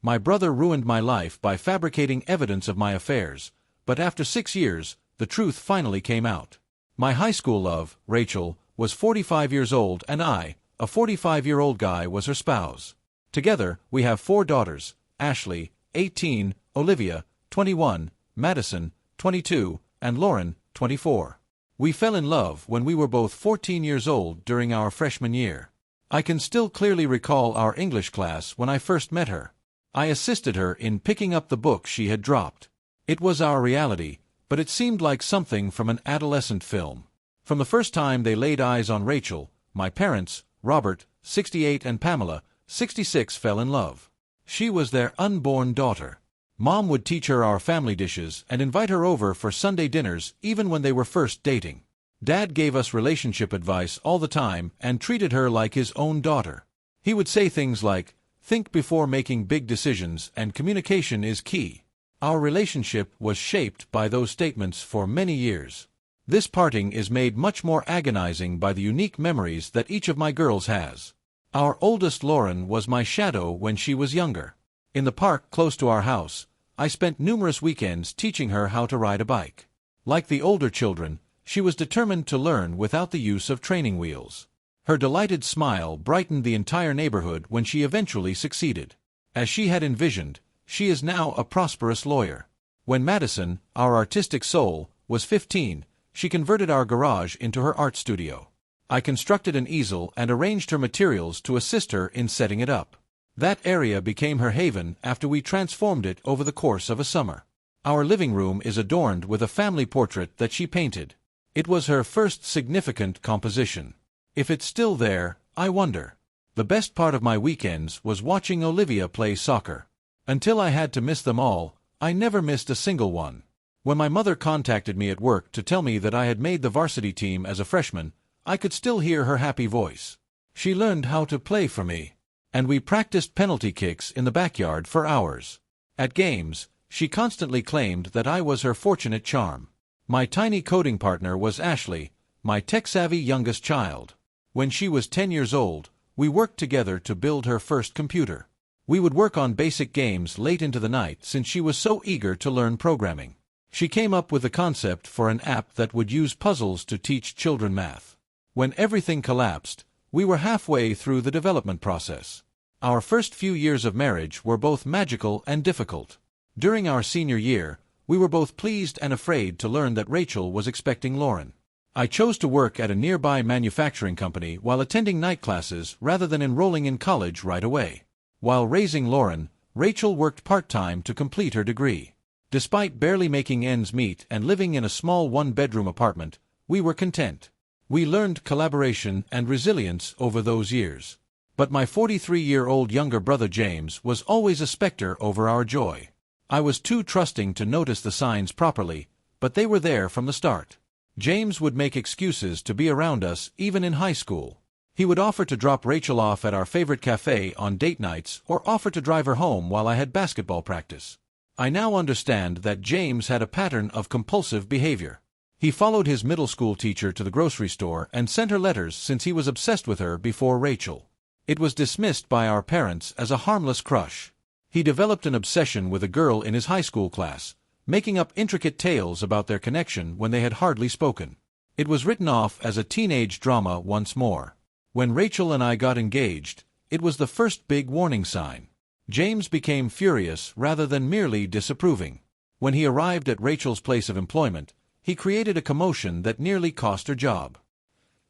My brother ruined my life by fabricating evidence of my affairs, but after 6 years, the truth finally came out. My high school love, Rachel, was 45 years old and I, a 45-year-old guy, was her spouse. Together, we have 4 daughters: Ashley, 18, Olivia, 21, Madison, 22, and Lauren, 24. We fell in love when we were both 14 years old during our freshman year. I can still clearly recall our English class when I first met her. I assisted her in picking up the book she had dropped. It was our reality, but it seemed like something from an adolescent film. From the first time they laid eyes on Rachel, my parents, Robert, 68, and Pamela, 66, fell in love. She was their unborn daughter. Mom would teach her our family dishes and invite her over for Sunday dinners even when they were first dating. Dad gave us relationship advice all the time and treated her like his own daughter. He would say things like, "Think before making big decisions and communication is key." Our relationship was shaped by those statements for many years. This parting is made much more agonizing by the unique memories that each of my girls has. Our oldest, Lauren, was my shadow when she was younger. In the park close to our house, I spent numerous weekends teaching her how to ride a bike. Like the older children, she was determined to learn without the use of training wheels. Her delighted smile brightened the entire neighborhood when she eventually succeeded. As she had envisioned, she is now a prosperous lawyer. When Madison, our artistic soul, was 15, she converted our garage into her art studio. I constructed an easel and arranged her materials to assist her in setting it up. That area became her haven after we transformed it over the course of a summer. Our living room is adorned with a family portrait that she painted. It was her first significant composition. If it's still there, I wonder. The best part of my weekends was watching Olivia play soccer. Until I had to miss them all, I never missed a single one. When my mother contacted me at work to tell me that I had made the varsity team as a freshman, I could still hear her happy voice. She learned how to play for me, and we practiced penalty kicks in the backyard for hours. At games, she constantly claimed that I was her fortunate charm. My tiny coding partner was Ashley, my tech-savvy youngest child. When she was 10 years old, we worked together to build her first computer. We would work on basic games late into the night since she was so eager to learn programming. She came up with the concept for an app that would use puzzles to teach children math. When everything collapsed, we were halfway through the development process. Our first few years of marriage were both magical and difficult. During our senior year, we were both pleased and afraid to learn that Rachel was expecting Lauren. I chose to work at a nearby manufacturing company while attending night classes rather than enrolling in college right away. While raising Lauren, Rachel worked part-time to complete her degree. Despite barely making ends meet and living in a small one-bedroom apartment, we were content. We learned collaboration and resilience over those years. But my 43-year-old younger brother James was always a specter over our joy. I was too trusting to notice the signs properly, but they were there from the start. James would make excuses to be around us even in high school. He would offer to drop Rachel off at our favorite cafe on date nights or offer to drive her home while I had basketball practice. I now understand that James had a pattern of compulsive behavior. He followed his middle school teacher to the grocery store and sent her letters since he was obsessed with her before Rachel. It was dismissed by our parents as a harmless crush. He developed an obsession with a girl in his high school class, making up intricate tales about their connection when they had hardly spoken. It was written off as a teenage drama once more. When Rachel and I got engaged, it was the first big warning sign. James became furious rather than merely disapproving. When he arrived at Rachel's place of employment, he created a commotion that nearly cost her job.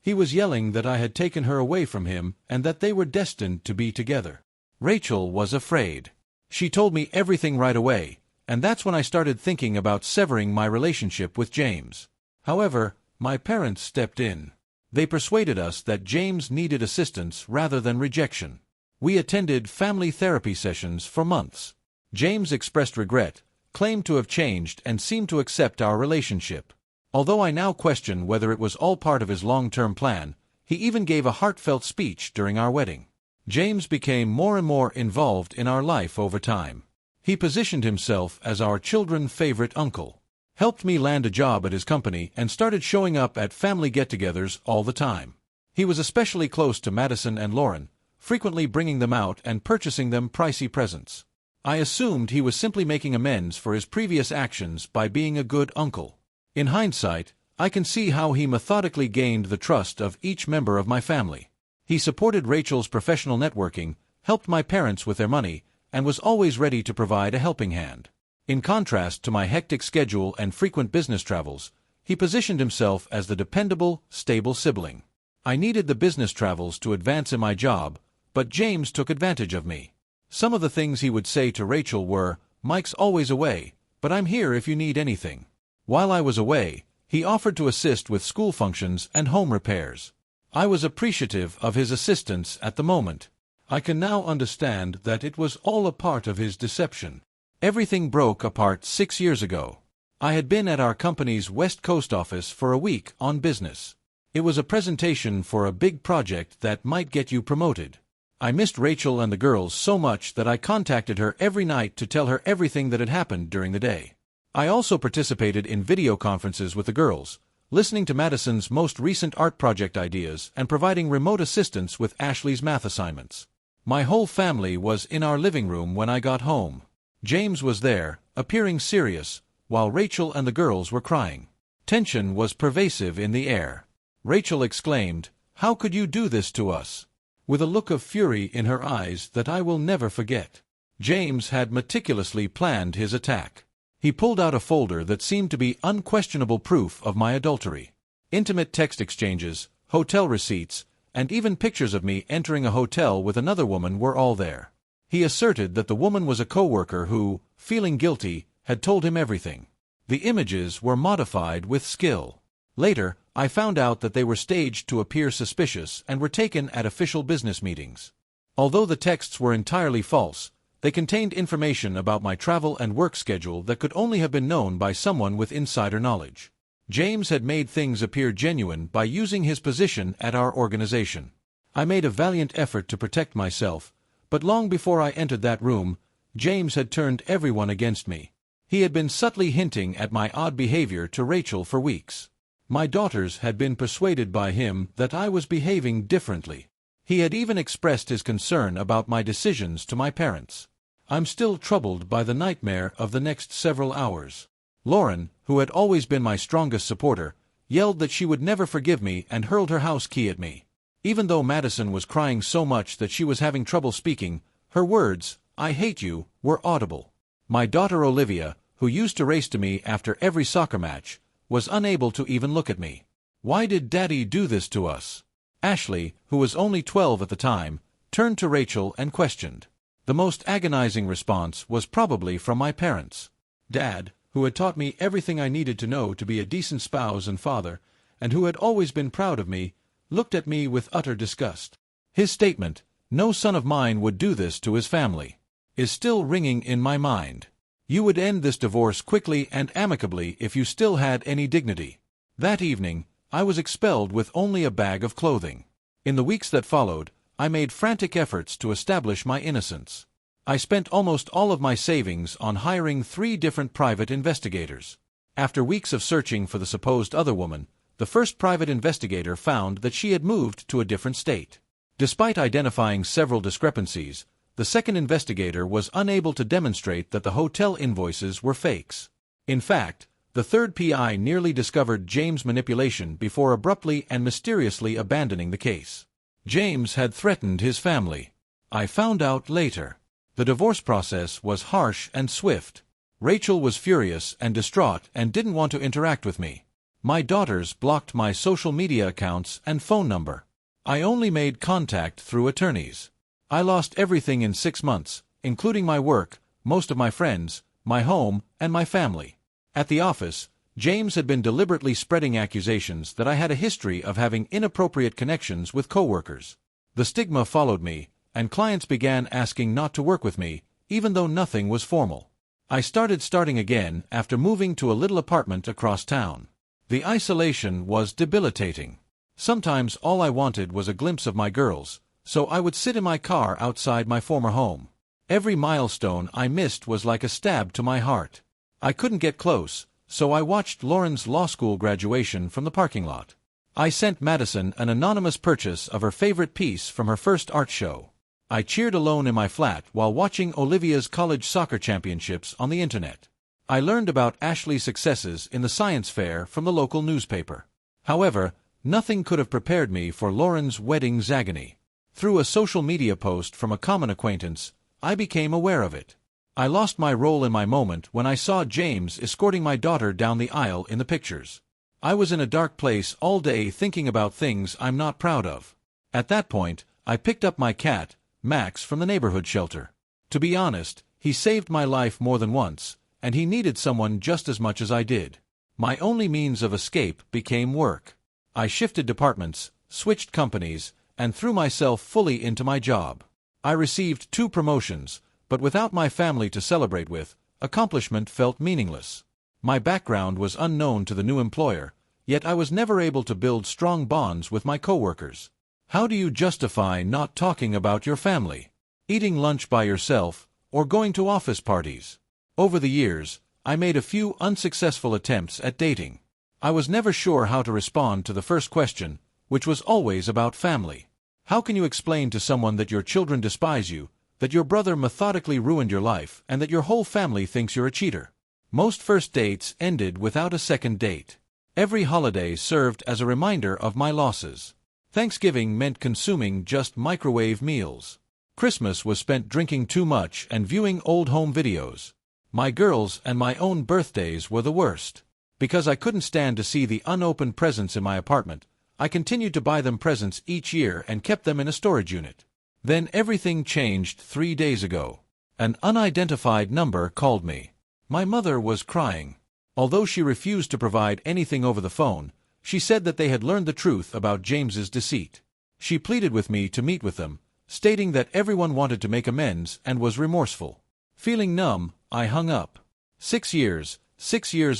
He was yelling that I had taken her away from him and that they were destined to be together. Rachel was afraid. She told me everything right away, and that's when I started thinking about severing my relationship with James. However, my parents stepped in. They persuaded us that James needed assistance rather than rejection. We attended family therapy sessions for months. James expressed regret, claimed to have changed, and seemed to accept our relationship. Although I now question whether it was all part of his long-term plan, he even gave a heartfelt speech during our wedding. James became more and more involved in our life over time. He positioned himself as our children's favorite uncle, helped me land a job at his company, and started showing up at family get-togethers all the time. He was especially close to Madison and Lauren, frequently bringing them out and purchasing them pricey presents. I assumed he was simply making amends for his previous actions by being a good uncle. In hindsight, I can see how he methodically gained the trust of each member of my family. He supported Rachel's professional networking, helped my parents with their money, and was always ready to provide a helping hand. In contrast to my hectic schedule and frequent business travels, he positioned himself as the dependable, stable sibling. I needed the business travels to advance in my job, but James took advantage of me. Some of the things he would say to Rachel were, "Mike's always away, but I'm here if you need anything." While I was away, he offered to assist with school functions and home repairs. I was appreciative of his assistance at the moment. I can now understand that it was all a part of his deception. Everything broke apart 6 years ago. I had been at our company's West Coast office for a week on business. It was a presentation for a big project that might get you promoted. I missed Rachel and the girls so much that I contacted her every night to tell her everything that had happened during the day. I also participated in video conferences with the girls, listening to Madison's most recent art project ideas and providing remote assistance with Ashley's math assignments. My whole family was in our living room when I got home. James was there, appearing serious, while Rachel and the girls were crying. Tension was pervasive in the air. Rachel exclaimed, "How could you do this to us?" with a look of fury in her eyes that I will never forget. James had meticulously planned his attack. He pulled out a folder that seemed to be unquestionable proof of my adultery. Intimate text exchanges, hotel receipts, and even pictures of me entering a hotel with another woman were all there. He asserted that the woman was a co-worker who, feeling guilty, had told him everything. The images were modified with skill. Later, I found out that they were staged to appear suspicious and were taken at official business meetings. Although the texts were entirely false, they contained information about my travel and work schedule that could only have been known by someone with insider knowledge. James had made things appear genuine by using his position at our organization. I made a valiant effort to protect myself, but long before I entered that room, James had turned everyone against me. He had been subtly hinting at my odd behavior to Rachel for weeks. My daughters had been persuaded by him that I was behaving differently. He had even expressed his concern about my decisions to my parents. I'm still troubled by the nightmare of the next several hours. Lauren, who had always been my strongest supporter, yelled that she would never forgive me and hurled her house key at me. Even though Madison was crying so much that she was having trouble speaking, her words, "I hate you," were audible. My daughter Olivia, who used to race to me after every soccer match, was unable to even look at me. Why did Daddy do this to us? Ashley, who was only 12 at the time, turned to Rachel and questioned. The most agonizing response was probably from my parents. Dad, who had taught me everything I needed to know to be a decent spouse and father, and who had always been proud of me, looked at me with utter disgust. His statement, "No son of mine would do this to his family," is still ringing in my mind. You would end this divorce quickly and amicably if you still had any dignity. That evening, I was expelled with only a bag of clothing. In the weeks that followed, I made frantic efforts to establish my innocence. I spent almost all of my savings on hiring 3 different private investigators. After weeks of searching for the supposed other woman, the first private investigator found that she had moved to a different state. Despite identifying several discrepancies, the second investigator was unable to demonstrate that the hotel invoices were fakes. In fact, the third PI nearly discovered James' manipulation before abruptly and mysteriously abandoning the case. James had threatened his family. I found out later. The divorce process was harsh and swift. Rachel was furious and distraught and didn't want to interact with me. My daughters blocked my social media accounts and phone number. I only made contact through attorneys. I lost everything in 6 months, including my work, most of my friends, my home, and my family. At the office, James had been deliberately spreading accusations that I had a history of having inappropriate connections with coworkers. The stigma followed me, and clients began asking not to work with me, even though nothing was formal. I starting again after moving to a little apartment across town. The isolation was debilitating. Sometimes all I wanted was a glimpse of my girls, so I would sit in my car outside my former home. Every milestone I missed was like a stab to my heart. I couldn't get close, so I watched Lauren's law school graduation from the parking lot. I sent Madison an anonymous purchase of her favorite piece from her first art show. I cheered alone in my flat while watching Olivia's college soccer championships on the internet. I learned about Ashley's successes in the science fair from the local newspaper. However, nothing could have prepared me for Lauren's wedding agony. Through a social media post from a common acquaintance, I became aware of it. I lost my role in my moment when I saw James escorting my daughter down the aisle in the pictures. I was in a dark place all day thinking about things I'm not proud of. At that point, I picked up my cat, Max, from the neighborhood shelter. To be honest, he saved my life more than once, and he needed someone just as much as I did. My only means of escape became work. I shifted departments, switched companies, and threw myself fully into my job. I received 2 promotions, but without my family to celebrate with, accomplishment felt meaningless. My background was unknown to the new employer, yet I was never able to build strong bonds with my coworkers. How do you justify not talking about your family, eating lunch by yourself, or going to office parties? Over the years, I made a few unsuccessful attempts at dating. I was never sure how to respond to the first question, which was always about family. How can you explain to someone that your children despise you, that your brother methodically ruined your life, and that your whole family thinks you're a cheater? Most first dates ended without a second date. Every holiday served as a reminder of my losses. Thanksgiving meant consuming just microwave meals. Christmas was spent drinking too much and viewing old home videos. My girls' and my own birthdays were the worst. Because I couldn't stand to see the unopened presents in my apartment, I continued to buy them presents each year and kept them in a storage unit. Then everything changed 3 days ago. An unidentified number called me. My mother was crying. Although she refused to provide anything over the phone, she said that they had learned the truth about James's deceit. She pleaded with me to meet with them, stating that everyone wanted to make amends and was remorseful. Feeling numb, I hung up. 6 years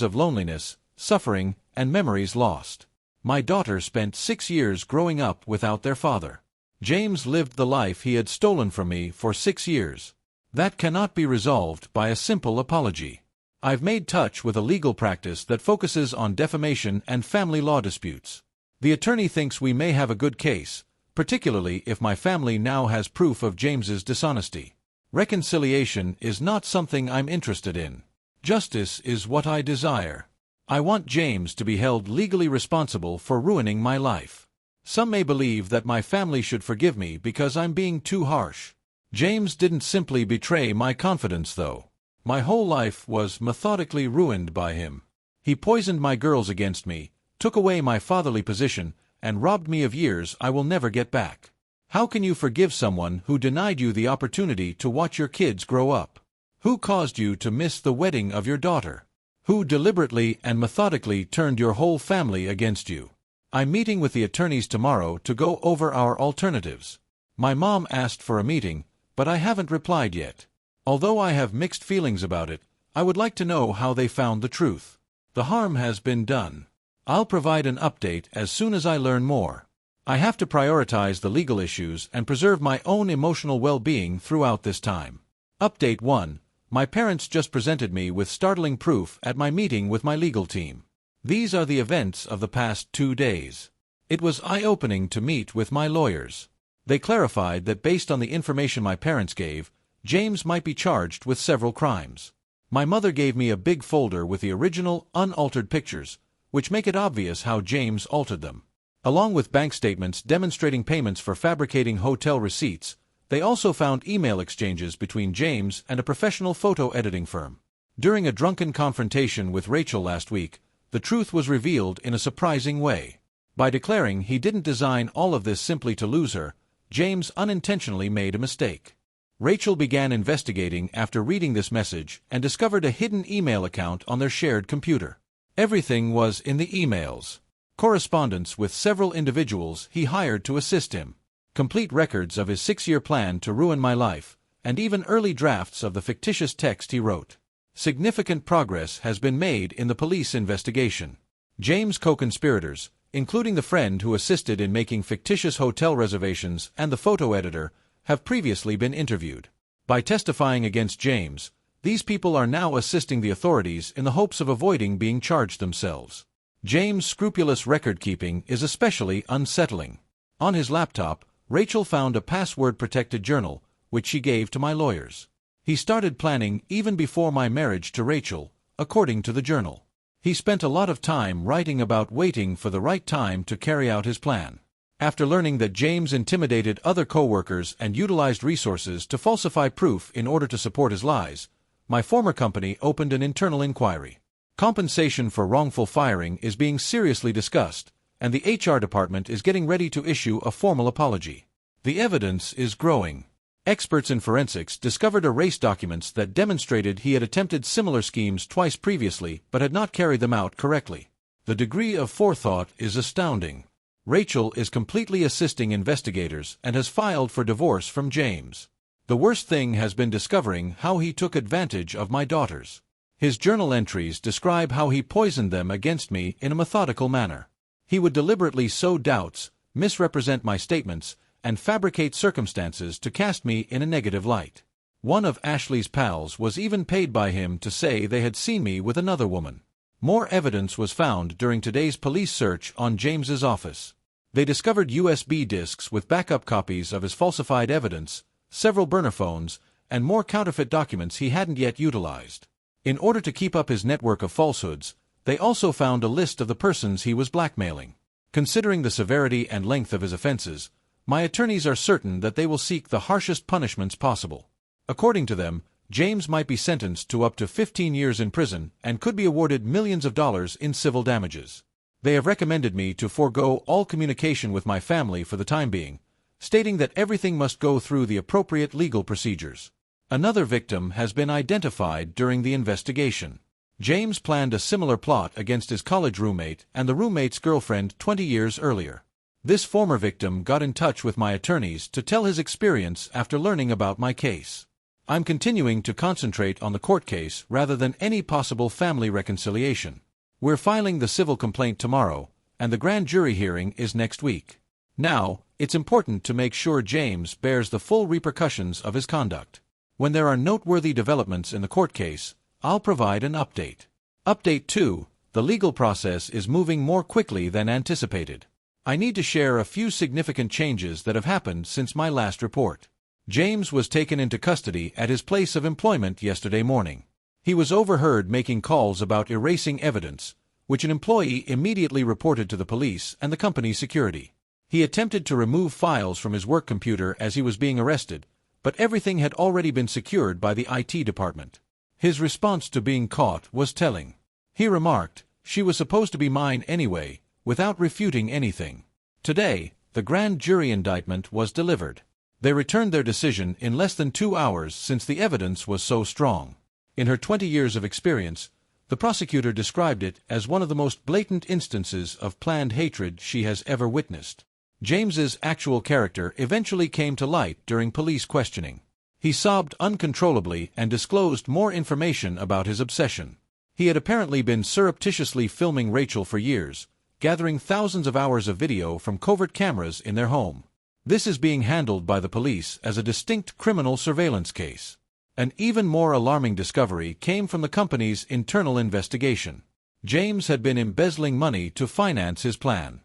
of loneliness, suffering, and memories lost. My daughter spent 6 years growing up without their father. James lived the life he had stolen from me for 6 years. That cannot be resolved by a simple apology. I've made touch with a legal practice that focuses on defamation and family law disputes. The attorney thinks we may have a good case, particularly if my family now has proof of James's dishonesty. Reconciliation is not something I'm interested in. Justice is what I desire. I want James to be held legally responsible for ruining my life. Some may believe that my family should forgive me because I'm being too harsh. James didn't simply betray my confidence, though. My whole life was methodically ruined by him. He poisoned my girls against me, took away my fatherly position, and robbed me of years I will never get back. How can you forgive someone who denied you the opportunity to watch your kids grow up? Who caused you to miss the wedding of your daughter? Who deliberately and methodically turned your whole family against you? I'm meeting with the attorneys tomorrow to go over our alternatives. My mom asked for a meeting, but I haven't replied yet. Although I have mixed feelings about it, I would like to know how they found the truth. The harm has been done. I'll provide an update as soon as I learn more. I have to prioritize the legal issues and preserve my own emotional well-being throughout this time. Update 1. My parents just presented me with startling proof at my meeting with my legal team. These are the events of the past 2 days. It was eye-opening to meet with my lawyers. They clarified that based on the information my parents gave, James might be charged with several crimes. My mother gave me a big folder with the original, unaltered pictures, which make it obvious how James altered them. Along with bank statements demonstrating payments for fabricating hotel receipts, they also found email exchanges between James and a professional photo editing firm. During a drunken confrontation with Rachel last week, the truth was revealed in a surprising way. By declaring he didn't design all of this simply to lose her, James unintentionally made a mistake. Rachel began investigating after reading this message and discovered a hidden email account on their shared computer. Everything was in the emails. Correspondence with several individuals he hired to assist him. Complete records of his 6-year plan to ruin my life, and even early drafts of the fictitious text he wrote. Significant progress has been made in the police investigation. James' co-conspirators, including the friend who assisted in making fictitious hotel reservations and the photo editor, have previously been interviewed. By testifying against James, these people are now assisting the authorities in the hopes of avoiding being charged themselves. James' scrupulous record-keeping is especially unsettling. On his laptop, Rachel found a password-protected journal, which she gave to my lawyers. He started planning even before my marriage to Rachel, according to the journal. He spent a lot of time writing about waiting for the right time to carry out his plan. After learning that James intimidated other co-workers and utilized resources to falsify proof in order to support his lies, my former company opened an internal inquiry. Compensation for wrongful firing is being seriously discussed, and the HR department is getting ready to issue a formal apology. The evidence is growing. Experts in forensics discovered erased documents that demonstrated he had attempted similar schemes twice previously but had not carried them out correctly. The degree of forethought is astounding. Rachel is completely assisting investigators and has filed for divorce from James. The worst thing has been discovering how he took advantage of my daughters. His journal entries describe how he poisoned them against me in a methodical manner. He would deliberately sow doubts, misrepresent my statements, and fabricate circumstances to cast me in a negative light. One of Ashley's pals was even paid by him to say they had seen me with another woman. More evidence was found during today's police search on James's office. They discovered USB disks with backup copies of his falsified evidence, several burner phones, and more counterfeit documents he hadn't yet utilized. In order to keep up his network of falsehoods, they also found a list of the persons he was blackmailing. Considering the severity and length of his offenses, my attorneys are certain that they will seek the harshest punishments possible. According to them, James might be sentenced to up to 15 years in prison and could be awarded millions of dollars in civil damages. They have recommended me to forego all communication with my family for the time being, stating that everything must go through the appropriate legal procedures. Another victim has been identified during the investigation. James planned a similar plot against his college roommate and the roommate's girlfriend 20 years earlier. This former victim got in touch with my attorneys to tell his experience after learning about my case. I'm continuing to concentrate on the court case rather than any possible family reconciliation. We're filing the civil complaint tomorrow, and the grand jury hearing is next week. Now, it's important to make sure James bears the full repercussions of his conduct. When there are noteworthy developments in the court case, I'll provide an update. Update 2. The legal process is moving more quickly than anticipated. I need to share a few significant changes that have happened since my last report. James was taken into custody at his place of employment yesterday morning. He was overheard making calls about erasing evidence, which an employee immediately reported to the police and the company's security. He attempted to remove files from his work computer as he was being arrested, but everything had already been secured by the IT department. His response to being caught was telling. He remarked, "She was supposed to be mine anyway," without refuting anything. Today, the grand jury indictment was delivered. They returned their decision in less than 2 hours since the evidence was so strong. In her 20 years of experience, the prosecutor described it as one of the most blatant instances of planned hatred she has ever witnessed. James's actual character eventually came to light during police questioning. He sobbed uncontrollably and disclosed more information about his obsession. He had apparently been surreptitiously filming Rachel for years, gathering thousands of hours of video from covert cameras in their home. This is being handled by the police as a distinct criminal surveillance case. An even more alarming discovery came from the company's internal investigation. James had been embezzling money to finance his plan.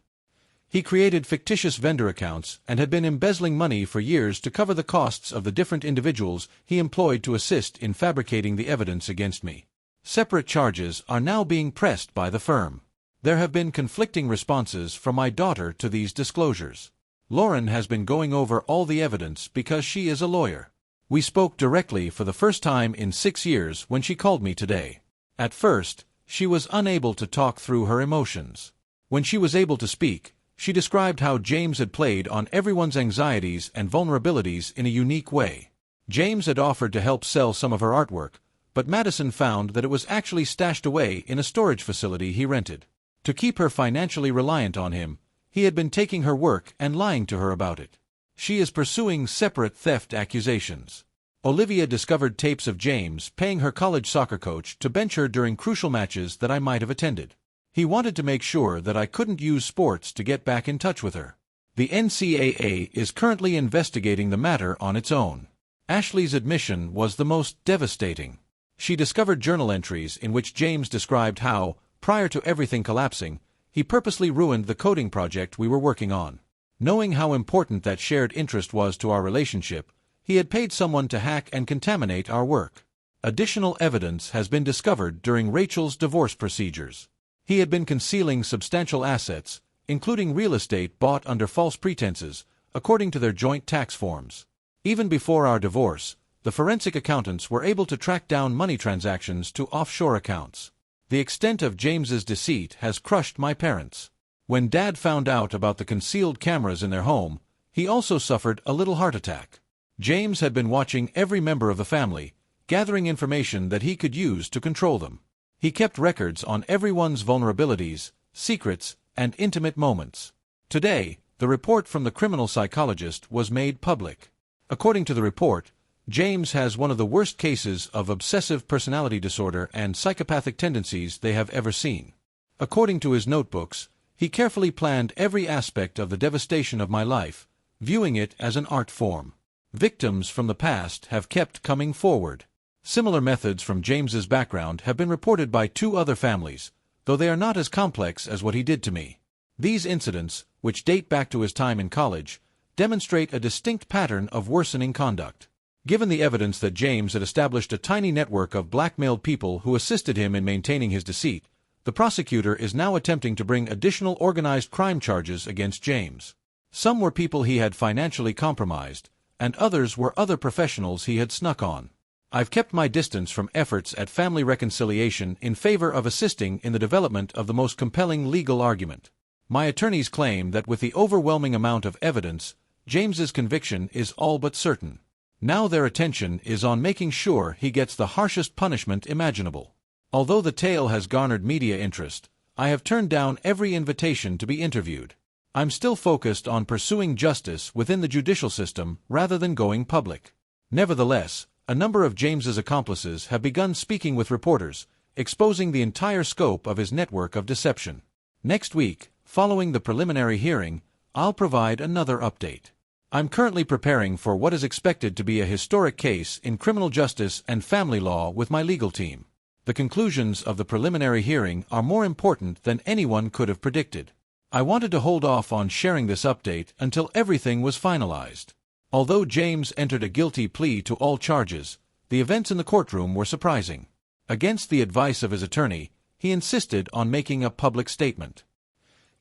He created fictitious vendor accounts and had been embezzling money for years to cover the costs of the different individuals he employed to assist in fabricating the evidence against me. Separate charges are now being pressed by the firm. There have been conflicting responses from my daughter to these disclosures. Lauren has been going over all the evidence because she is a lawyer. We spoke directly for the first time in 6 years when she called me today. At first, she was unable to talk through her emotions. When she was able to speak, she described how James had played on everyone's anxieties and vulnerabilities in a unique way. James had offered to help sell some of her artwork, but Madison found that it was actually stashed away in a storage facility he rented. To keep her financially reliant on him, he had been taking her work and lying to her about it. She is pursuing separate theft accusations. Olivia discovered tapes of James paying her college soccer coach to bench her during crucial matches that I might have attended. He wanted to make sure that I couldn't use sports to get back in touch with her. The NCAA is currently investigating the matter on its own. Ashley's admission was the most devastating. She discovered journal entries in which James described how, prior to everything collapsing, he purposely ruined the coding project we were working on. Knowing how important that shared interest was to our relationship, he had paid someone to hack and contaminate our work. Additional evidence has been discovered during Rachel's divorce procedures. He had been concealing substantial assets, including real estate bought under false pretenses, according to their joint tax forms. Even before our divorce, the forensic accountants were able to track down money transactions to offshore accounts. The extent of James's deceit has crushed my parents. When Dad found out about the concealed cameras in their home, he also suffered a little heart attack. James had been watching every member of the family, gathering information that he could use to control them. He kept records on everyone's vulnerabilities, secrets, and intimate moments. Today, the report from the criminal psychologist was made public. According to the report, James has one of the worst cases of obsessive personality disorder and psychopathic tendencies they have ever seen. According to his notebooks, he carefully planned every aspect of the devastation of my life, viewing it as an art form. Victims from the past have kept coming forward. Similar methods from James's background have been reported by 2 other families, though they are not as complex as what he did to me. These incidents, which date back to his time in college, demonstrate a distinct pattern of worsening conduct. Given the evidence that James had established a tiny network of blackmailed people who assisted him in maintaining his deceit, the prosecutor is now attempting to bring additional organized crime charges against James. Some were people he had financially compromised, and others were other professionals he had snuck on. I've kept my distance from efforts at family reconciliation in favor of assisting in the development of the most compelling legal argument. My attorneys claim that with the overwhelming amount of evidence, James's conviction is all but certain. Now their attention is on making sure he gets the harshest punishment imaginable. Although the tale has garnered media interest, I have turned down every invitation to be interviewed. I'm still focused on pursuing justice within the judicial system rather than going public. Nevertheless, a number of James's accomplices have begun speaking with reporters, exposing the entire scope of his network of deception. Next week, following the preliminary hearing, I'll provide another update. I'm currently preparing for what is expected to be a historic case in criminal justice and family law with my legal team. The conclusions of the preliminary hearing are more important than anyone could have predicted. I wanted to hold off on sharing this update until everything was finalized. Although James entered a guilty plea to all charges, the events in the courtroom were surprising. Against the advice of his attorney, he insisted on making a public statement.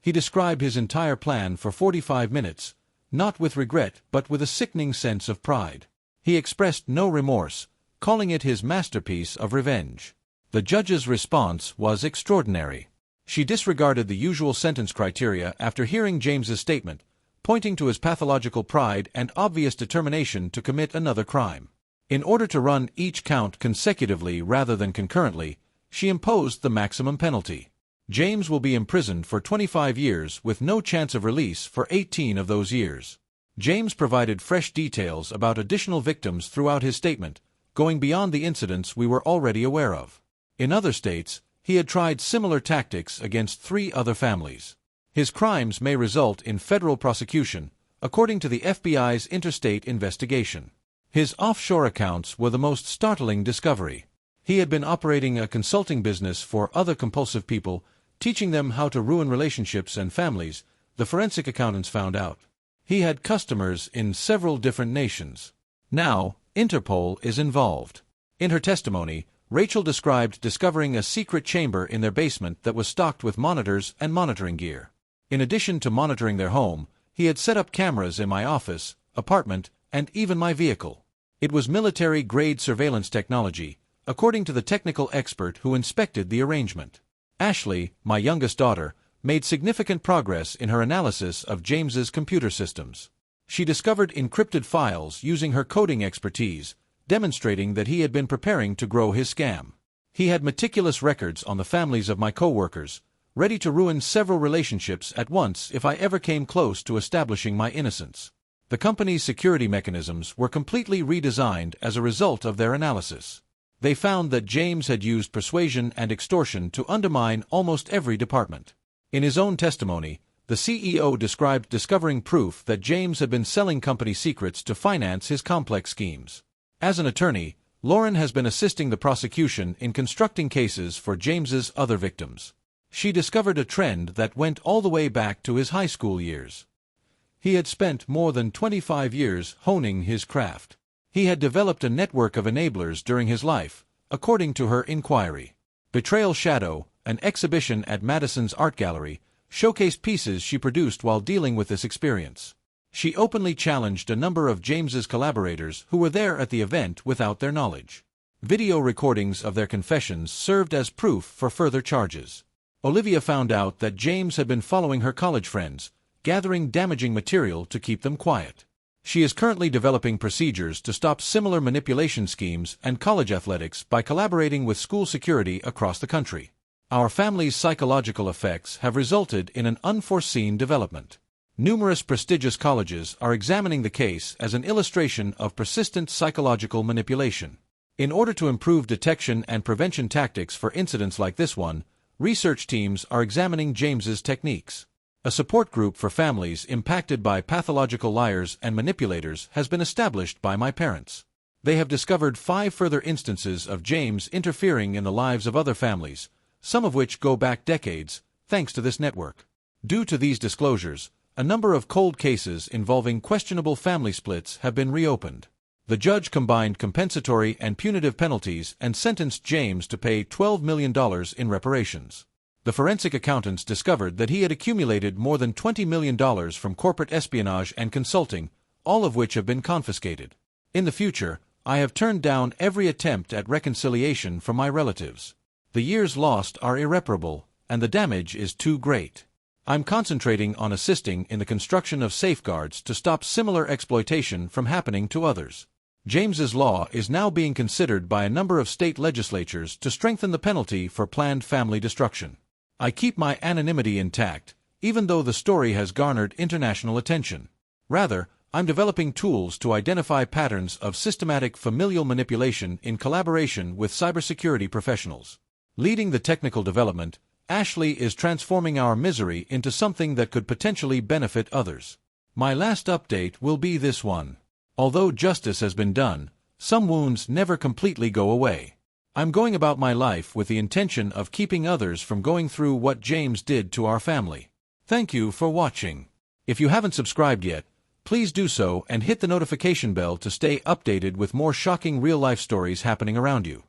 He described his entire plan for 45 minutes, not with regret but with a sickening sense of pride. He expressed no remorse, calling it his masterpiece of revenge. The judge's response was extraordinary. She disregarded the usual sentence criteria after hearing James's statement, pointing to his pathological pride and obvious determination to commit another crime. In order to run each count consecutively rather than concurrently, she imposed the maximum penalty. James will be imprisoned for 25 years with no chance of release for 18 of those years. James provided fresh details about additional victims throughout his statement, going beyond the incidents we were already aware of. In other states, he had tried similar tactics against 3 other families. His crimes may result in federal prosecution, according to the FBI's interstate investigation. His offshore accounts were the most startling discovery. He had been operating a consulting business for other compulsive people, teaching them how to ruin relationships and families, the forensic accountants found out. He had customers in several different nations. Now, Interpol is involved. In her testimony, Rachel described discovering a secret chamber in their basement that was stocked with monitors and monitoring gear. In addition to monitoring their home, he had set up cameras in my office, apartment, and even my vehicle. It was military-grade surveillance technology, according to the technical expert who inspected the arrangement. Ashley, my youngest daughter, made significant progress in her analysis of James's computer systems. She discovered encrypted files using her coding expertise, demonstrating that he had been preparing to grow his scam. He had meticulous records on the families of my co-workers, ready to ruin several relationships at once if I ever came close to establishing my innocence. The company's security mechanisms were completely redesigned as a result of their analysis. They found that James had used persuasion and extortion to undermine almost every department. In his own testimony, the CEO described discovering proof that James had been selling company secrets to finance his complex schemes. As an attorney, Lauren has been assisting the prosecution in constructing cases for James's other victims. She discovered a trend that went all the way back to his high school years. He had spent more than 25 years honing his craft. He had developed a network of enablers during his life, according to her inquiry. Betrayal Shadow, an exhibition at Madison's Art Gallery, showcased pieces she produced while dealing with this experience. She openly challenged a number of James's collaborators who were there at the event without their knowledge. Video recordings of their confessions served as proof for further charges. Olivia found out that James had been following her college friends, gathering damaging material to keep them quiet. She is currently developing procedures to stop similar manipulation schemes and college athletics by collaborating with school security across the country. Our family's psychological effects have resulted in an unforeseen development. Numerous prestigious colleges are examining the case as an illustration of persistent psychological manipulation. In order to improve detection and prevention tactics for incidents like this one, research teams are examining James's techniques. A support group for families impacted by pathological liars and manipulators has been established by my parents. They have discovered 5 further instances of James interfering in the lives of other families, some of which go back decades, thanks to this network. Due to these disclosures, a number of cold cases involving questionable family splits have been reopened. The judge combined compensatory and punitive penalties and sentenced James to pay $12 million in reparations. The forensic accountants discovered that he had accumulated more than $20 million from corporate espionage and consulting, all of which have been confiscated. In the future, I have turned down every attempt at reconciliation from my relatives. The years lost are irreparable, and the damage is too great. I'm concentrating on assisting in the construction of safeguards to stop similar exploitation from happening to others. James's law is now being considered by a number of state legislatures to strengthen the penalty for planned family destruction. I keep my anonymity intact, even though the story has garnered international attention. Rather, I'm developing tools to identify patterns of systematic familial manipulation in collaboration with cybersecurity professionals. Leading the technical development, Ashley is transforming our misery into something that could potentially benefit others. My last update will be this one. Although justice has been done, some wounds never completely go away. I'm going about my life with the intention of keeping others from going through what James did to our family. Thank you for watching. If you haven't subscribed yet, please do so and hit the notification bell to stay updated with more shocking real-life stories happening around you.